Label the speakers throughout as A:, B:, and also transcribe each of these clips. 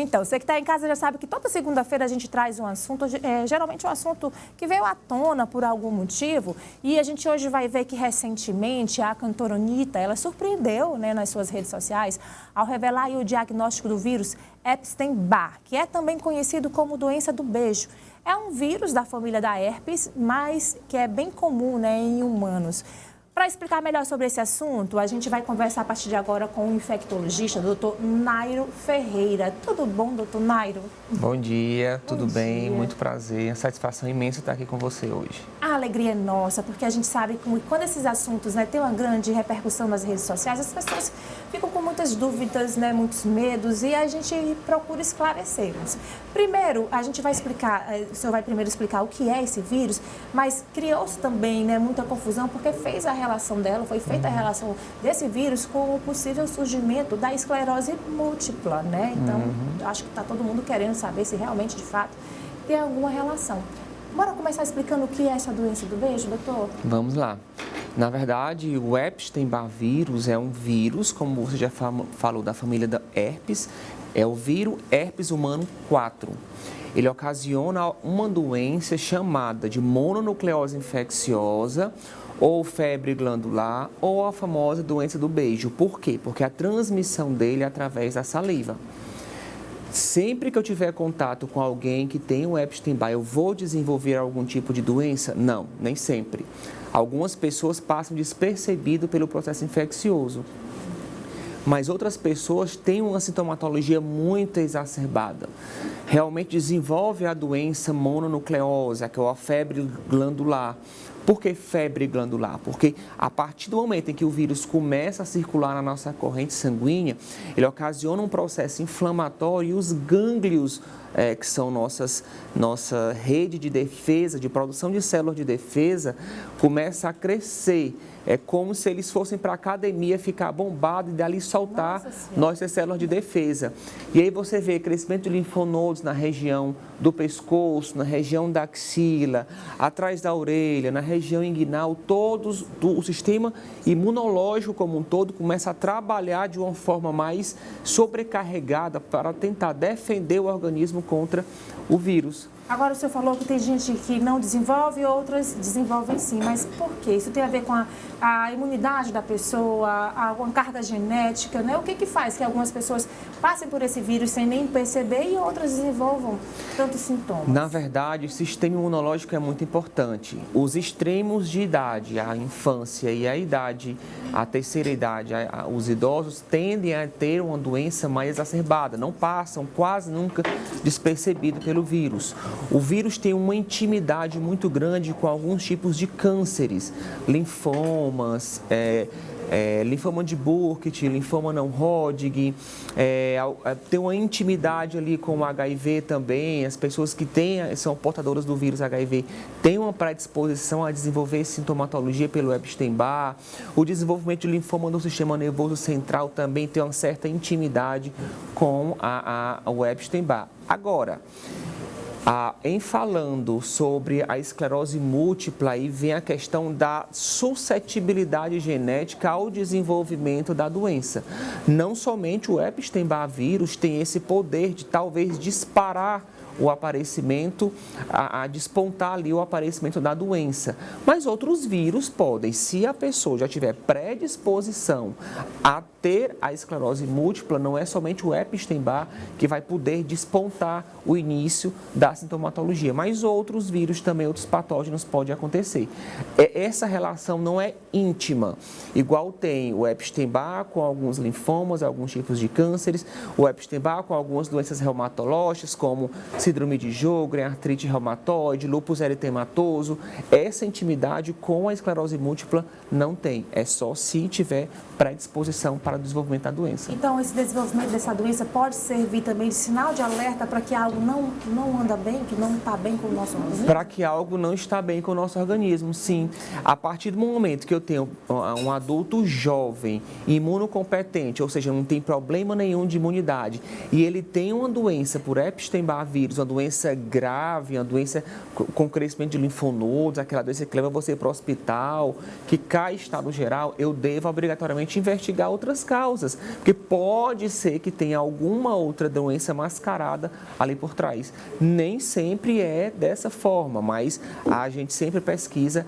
A: Então, você que está em casa já sabe que toda segunda-feira a gente traz um assunto, geralmente um assunto que veio à tona por algum motivo, e a gente hoje vai ver que recentemente a cantora Anitta, ela surpreendeu, né, nas suas redes sociais ao revelar aí o diagnóstico do vírus Epstein-Barr, que é também conhecido como doença do beijo. É um vírus da família da herpes, mas que é bem comum, né, em humanos. Para explicar melhor sobre esse assunto, a gente vai conversar a partir de agora com o infectologista, doutor Nairo Ferreira. Tudo bom, doutor Nairo?
B: Bom dia, tudo bem? Muito prazer, a satisfação imensa estar aqui com você hoje.
A: A alegria é nossa, porque a gente sabe que quando esses assuntos, né, têm uma grande repercussão nas redes sociais, as pessoas ficam com muitas dúvidas, né, muitos medos, e a gente procura esclarecê-los. Primeiro, a gente vai explicar, o senhor vai primeiro explicar o que é esse vírus, mas criou-se também, né, muita confusão, porque foi feita a relação desse vírus com o possível surgimento da esclerose múltipla, né? Então, acho que está todo mundo querendo saber se realmente, de fato, tem alguma relação. Bora começar explicando o que é essa doença do beijo, doutor?
B: Vamos lá. Na verdade, o Epstein-Barr vírus é um vírus, como você já falou, da família da herpes, é o vírus herpes humano 4. Ele ocasiona uma doença chamada de mononucleose infecciosa, ou febre glandular, ou a famosa doença do beijo. Por quê? Porque a transmissão dele é através da saliva. Sempre que eu tiver contato com alguém que tem o Epstein-Barr, eu vou desenvolver algum tipo de doença? Não, nem sempre. Algumas pessoas passam despercebido pelo processo infeccioso, mas outras pessoas têm uma sintomatologia muito exacerbada. Realmente desenvolve a doença mononucleose, que é a febre glandular. Por que febre glandular? Porque a partir do momento em que o vírus começa a circular na nossa corrente sanguínea, ele ocasiona um processo inflamatório e os gânglios, que são nossa rede de defesa, de produção de células de defesa, começa a crescer. É como se eles fossem para a academia ficar bombado e dali soltar nossas células de defesa. E aí você vê crescimento de linfonodos na região do pescoço, na região da axila, atrás da orelha, na região inguinal, o sistema imunológico como um todo começa a trabalhar de uma forma mais sobrecarregada para tentar defender o organismo contra o vírus.
A: Agora, o senhor falou que tem gente que não desenvolve, outras desenvolvem sim, mas por quê? Isso tem a ver com a imunidade da pessoa, alguma carga genética, né? O que faz que algumas pessoas passem por esse vírus sem nem perceber e outras desenvolvam tantos sintomas?
B: Na verdade, o sistema imunológico é muito importante. Os extremos de idade, a infância e a idade, a terceira idade, os idosos tendem a ter uma doença mais exacerbada, não passam quase nunca despercebido pelo vírus. O vírus tem uma intimidade muito grande com alguns tipos de cânceres, linfomas, linfoma de Burkitt, linfoma não Hodgkin, tem uma intimidade ali com o HIV também. As pessoas que são portadoras do vírus HIV têm uma predisposição a desenvolver sintomatologia pelo Epstein-Barr. O desenvolvimento de linfoma no sistema nervoso central também tem uma certa intimidade com o Epstein-Barr. Agora, em falando sobre a esclerose múltipla, aí vem a questão da suscetibilidade genética ao desenvolvimento da doença. Não somente o Epstein-Barr vírus tem esse poder de talvez disparar o aparecimento, a despontar ali o aparecimento da doença. Mas outros vírus podem, se a pessoa já tiver predisposição a ter a esclerose múltipla, não é somente o Epstein-Barr que vai poder despontar o início da sintomatologia, mas outros vírus também, outros patógenos podem acontecer. Essa relação não é íntima, igual tem o Epstein-Barr com alguns linfomas, alguns tipos de cânceres, o Epstein-Barr com algumas doenças reumatológicas, como síndrome de Sjögren, artrite reumatoide, lúpus eritematoso. Essa intimidade com a esclerose múltipla não tem, é só se tiver predisposição para o desenvolvimento da doença.
A: Então, esse desenvolvimento dessa doença pode servir também de sinal de alerta para que algo não anda bem, que não está bem com o nosso organismo?
B: Para que algo não está bem com o nosso organismo, sim. A partir do momento que eu tenho um adulto jovem, imunocompetente, ou seja, não tem problema nenhum de imunidade, e ele tem uma doença por Epstein-Barr vírus, uma doença grave, uma doença com crescimento de linfonodos, aquela doença que leva você para o hospital, que cai em estado geral, eu devo obrigatoriamente investigar outras outras causas, porque pode ser que tenha alguma outra doença mascarada ali por trás. Nem sempre é dessa forma, mas a gente sempre pesquisa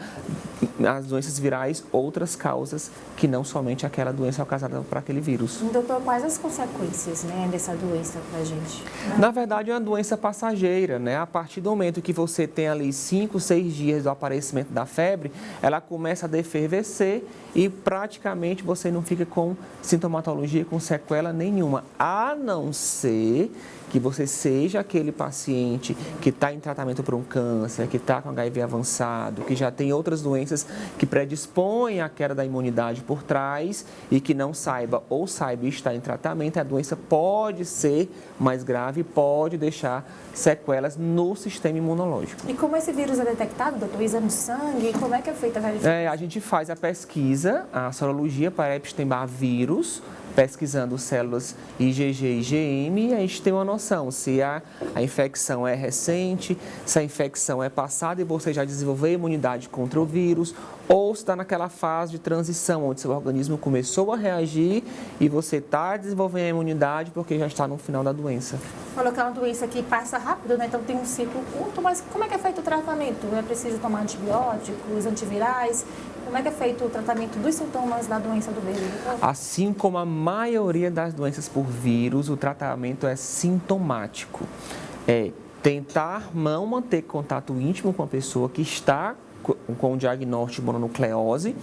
B: as doenças virais, outras causas que não somente aquela doença ocasionada por aquele vírus.
A: Doutor, quais as consequências, né, dessa doença para a gente?
B: Na verdade, é uma doença passageira, né? A partir do momento que você tem ali 5, 6 dias do aparecimento da febre, ela começa a defervescer e praticamente você não fica com sintomatologia, com sequela nenhuma, a não ser que você seja aquele paciente que está em tratamento para um câncer, que está com HIV avançado, que já tem outras doenças que predispõem à queda da imunidade por trás e que não saiba ou saiba estar em tratamento, a doença pode ser mais grave, pode deixar sequelas no sistema imunológico.
A: E como esse vírus é detectado, doutor? Exame de sangue? Como é que é feita a verificação?
B: A gente faz a pesquisa, a sorologia para Epstein-Barr vírus, pesquisando células IgG e IgM, e a gente tem uma noção se a infecção é recente, se a infecção é passada e você já desenvolveu imunidade contra o vírus, ou se está naquela fase de transição, onde seu organismo começou a reagir e você está desenvolvendo a imunidade porque já está no final da doença.
A: Falou que é uma doença que passa rápido, né? Então tem um ciclo curto, mas como é que é feito o tratamento? É preciso tomar antibióticos, antivirais? Como é que é feito o tratamento dos sintomas da doença do vírus?
B: Assim como a maioria das doenças por vírus, o tratamento é sintomático. É tentar não manter contato íntimo com a pessoa que está com o diagnóstico de mononucleose,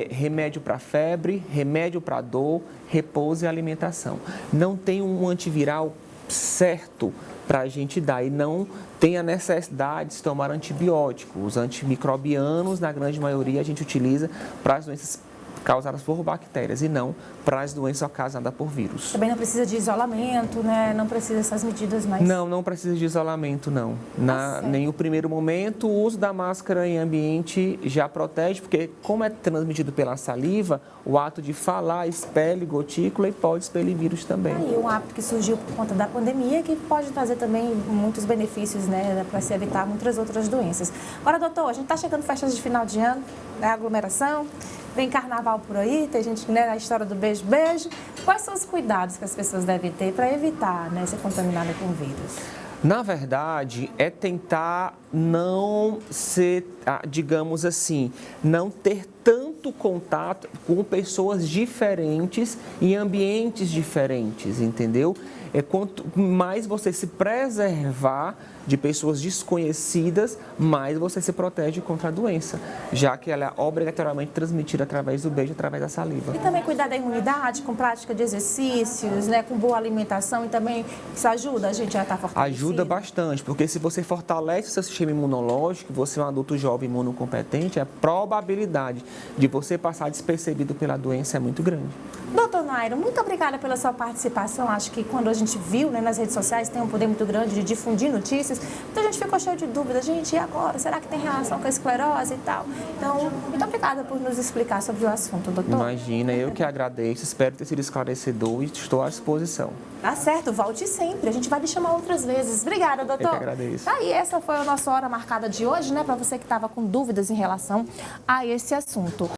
B: remédio para febre, remédio para dor, repouso e alimentação. Não tem um antiviral certo para a gente dar e não tem a necessidade de tomar antibióticos. Os antimicrobianos, na grande maioria, a gente utiliza para as doenças causadas por bactérias e não para as doenças ocasionadas por vírus.
A: Também não precisa de isolamento, né? Não precisa dessas medidas mais...
B: Não precisa de isolamento, não. Nem o primeiro momento, o uso da máscara em ambiente já protege, porque como é transmitido pela saliva, o ato de falar expele gotícula e pode expelir vírus também.
A: E um hábito que surgiu por conta da pandemia, que pode trazer também muitos benefícios, né? Para se evitar muitas outras doenças. Agora, doutor, a gente está chegando festas de final de ano, né? Aglomeração. Vem carnaval por aí, tem gente, né, na história do beijo-beijo. Quais são os cuidados que as pessoas devem ter para evitar, né, ser contaminada com vírus?
B: Na verdade, é tentar não ser, digamos assim, não ter tanto contato com pessoas diferentes em ambientes diferentes, entendeu? Quanto mais você se preservar de pessoas desconhecidas, mais você se protege contra a doença, já que ela é obrigatoriamente transmitida através do beijo, através da saliva.
A: E também cuidar da imunidade, com prática de exercícios, né, com boa alimentação, e também isso ajuda a gente a estar fortalecido?
B: Ajuda bastante, porque se você fortalece o seu sistema imunológico, você é um adulto jovem imunocompetente, a probabilidade de você passar despercebido pela doença é muito grande.
A: Doutor Nairo, muito obrigada pela sua participação. Acho que quando a gente viu, né, nas redes sociais, tem um poder muito grande de difundir notícias, então a gente ficou cheio de dúvidas. Gente, e agora? Será que tem relação com a esclerose e tal? Então, muito obrigada por nos explicar sobre o assunto, doutor.
B: Imagina, eu que agradeço, espero ter sido esclarecedor e estou à disposição.
A: Tá certo, volte sempre. A gente vai lhe chamar outras vezes. Obrigada, doutor.
B: Eu que agradeço.
A: Tá aí, essa foi a nossa hora marcada de hoje, né, para você que estava com dúvidas em relação a esse assunto.